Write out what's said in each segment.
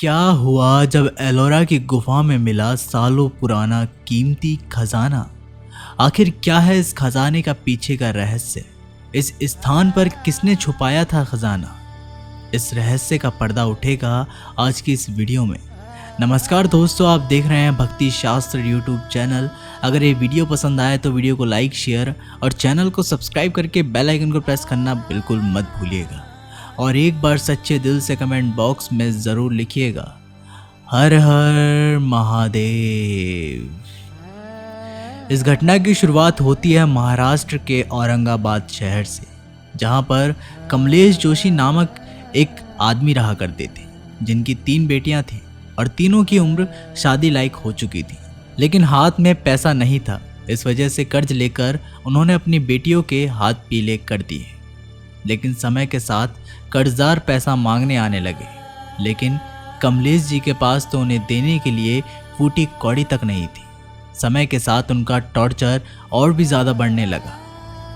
क्या हुआ जब एलोरा की गुफा में मिला सालों पुराना कीमती खजाना। आखिर क्या है इस खजाने का पीछे का रहस्य? इस स्थान पर किसने छुपाया था खजाना? इस रहस्य का पर्दा उठेगा आज की इस वीडियो में। नमस्कार दोस्तों, आप देख रहे हैं भक्ति शास्त्र यूट्यूब चैनल। अगर ये वीडियो पसंद आए तो वीडियो को लाइक, शेयर और चैनल को सब्सक्राइब करके बेल आइकन को प्रेस करना बिल्कुल मत भूलिएगा। और एक बार सच्चे दिल से कमेंट बॉक्स में ज़रूर लिखिएगा, हर हर महादेव। इस घटना की शुरुआत होती है महाराष्ट्र के औरंगाबाद शहर से, जहां पर कमलेश जोशी नामक एक आदमी रहा करते थे, जिनकी 3 बेटियां थीं और तीनों की उम्र शादी लायक हो चुकी थी। लेकिन हाथ में पैसा नहीं था, इस वजह से कर्ज लेकर उन्होंने अपनी बेटियों के हाथ पीले कर दिए। लेकिन समय के साथ कर्जदार पैसा मांगने आने लगे, लेकिन कमलेश जी के पास तो उन्हें देने के लिए फूटी कौड़ी तक नहीं थी। समय के साथ उनका टॉर्चर और भी ज़्यादा बढ़ने लगा,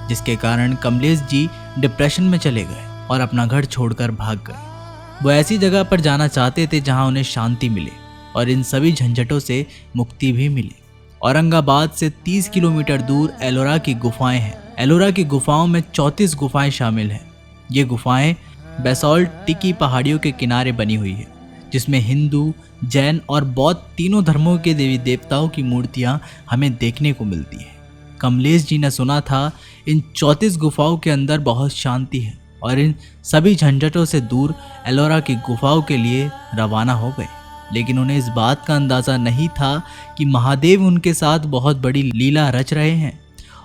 जिसके कारण कमलेश जी डिप्रेशन में चले गए और अपना घर छोड़कर भाग गए। वो ऐसी जगह पर जाना चाहते थे जहां उन्हें शांति मिले और इन सभी झंझटों से मुक्ति भी मिले। औरंगाबाद से 30 किलोमीटर दूर एलोरा की गुफाएं हैं। एलोरा की गुफाओं में 34 गुफाएं शामिल हैं। ये गुफाएं बेसाल्ट टिकी पहाड़ियों के किनारे बनी हुई है, जिसमें हिंदू, जैन और बौद्ध तीनों धर्मों के देवी देवताओं की मूर्तियां हमें देखने को मिलती है। कमलेश जी ने सुना था इन 34 गुफाओं के अंदर बहुत शांति है और इन सभी झंझटों से दूर एलोरा की गुफाओं के लिए रवाना हो गए। लेकिन उन्हें इस बात का अंदाज़ा नहीं था कि महादेव उनके साथ बहुत बड़ी लीला रच रहे हैं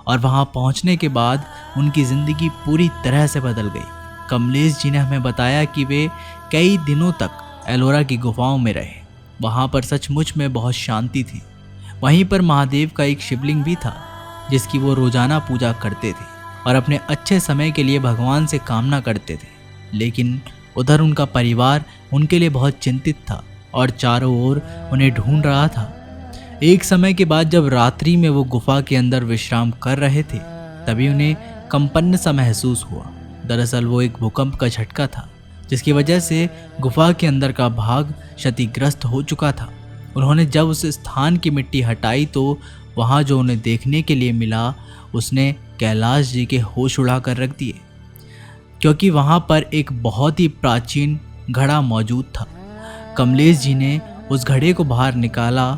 और वहां पहुंचने के बाद उनकी ज़िंदगी पूरी तरह से बदल गई। कमलेश जी ने हमें बताया कि वे कई दिनों तक एलोरा की गुफाओं में रहे। वहां पर सचमुच में बहुत शांति थी। वहीं पर महादेव का एक शिवलिंग भी था, जिसकी वो रोज़ाना पूजा करते थे और अपने अच्छे समय के लिए भगवान से कामना करते थे। लेकिन उधर उनका परिवार उनके लिए बहुत चिंतित था और चारों ओर उन्हें ढूंढ रहा था। एक समय के बाद जब रात्रि में वो गुफा के अंदर विश्राम कर रहे थे, तभी उन्हें कंपन सा महसूस हुआ। दरअसल वो एक भूकंप का झटका था, जिसकी वजह से गुफा के अंदर का भाग क्षतिग्रस्त हो चुका था। उन्होंने जब उस स्थान की मिट्टी हटाई तो वहाँ जो उन्हें देखने के लिए मिला, उसने कैलाश जी के होश उड़ा कर रख दिए, क्योंकि वहाँ पर एक बहुत ही प्राचीन घड़ा मौजूद था। कमलेश जी ने उस घड़े को बाहर निकाला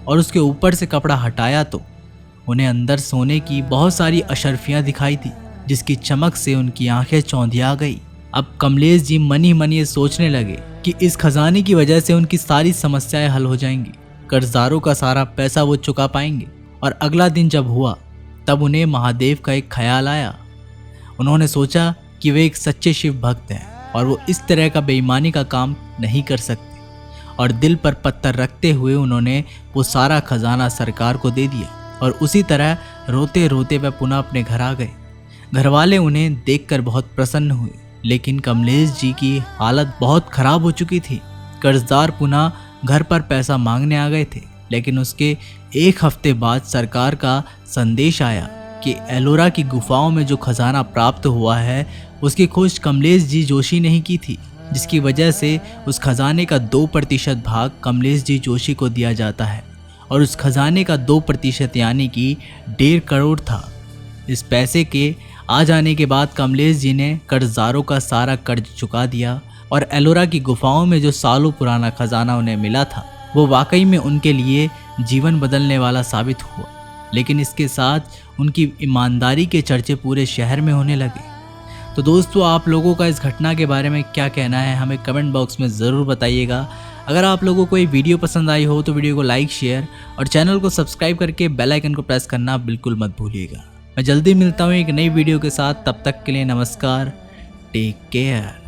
और उसके ऊपर से कपड़ा हटाया तो उन्हें अंदर सोने की बहुत सारी अशर्फियाँ दिखाई दी, जिसकी चमक से उनकी आंखें चौंधिया गई। अब कमलेश जी मन ही मन ये सोचने लगे कि इस खजाने की वजह से उनकी सारी समस्याएं हल हो जाएंगी, कर्जदारों का सारा पैसा वो चुका पाएंगे। और अगला दिन जब हुआ तब उन्हें महादेव का एक ख्याल आया। उन्होंने सोचा कि वे एक सच्चे शिव भक्त हैं और वो इस तरह का बेईमानी का काम नहीं कर सकते, और दिल पर पत्थर रखते हुए उन्होंने वो सारा खजाना सरकार को दे दिया। और उसी तरह रोते रोते वह पुनः अपने घर आ गए। घरवाले उन्हें देखकर बहुत प्रसन्न हुए, लेकिन कमलेश जी की हालत बहुत खराब हो चुकी थी। कर्जदार पुनः घर पर पैसा मांगने आ गए थे, लेकिन उसके 1 हफ्ते बाद सरकार का संदेश आया कि एलोरा की गुफाओं में जो खजाना प्राप्त हुआ है, उसकी खोज कमलेश जी जोशी ने ही की थी, जिसकी वजह से उस खजाने का 2% भाग कमलेश जी जोशी को दिया जाता है। और उस खजाने का 2% यानी कि 1.5 करोड़ था। इस पैसे के आ जाने के बाद कमलेश जी ने कर्जदारों का सारा कर्ज चुका दिया और एलोरा की गुफाओं में जो सालों पुराना खजाना उन्हें मिला था, वो वाकई में उनके लिए जीवन बदलने वाला साबित हुआ। लेकिन इसके साथ उनकी ईमानदारी के चर्चे पूरे शहर में होने लगे। तो दोस्तों, आप लोगों का इस घटना के बारे में क्या कहना है, हमें कमेंट बॉक्स में ज़रूर बताइएगा। अगर आप लोगों को ये वीडियो पसंद आई हो तो वीडियो को लाइक, शेयर और चैनल को सब्सक्राइब करके बेल आइकन को प्रेस करना बिल्कुल मत भूलिएगा। मैं जल्दी मिलता हूँ एक नई वीडियो के साथ। तब तक के लिए नमस्कार, टेक केयर।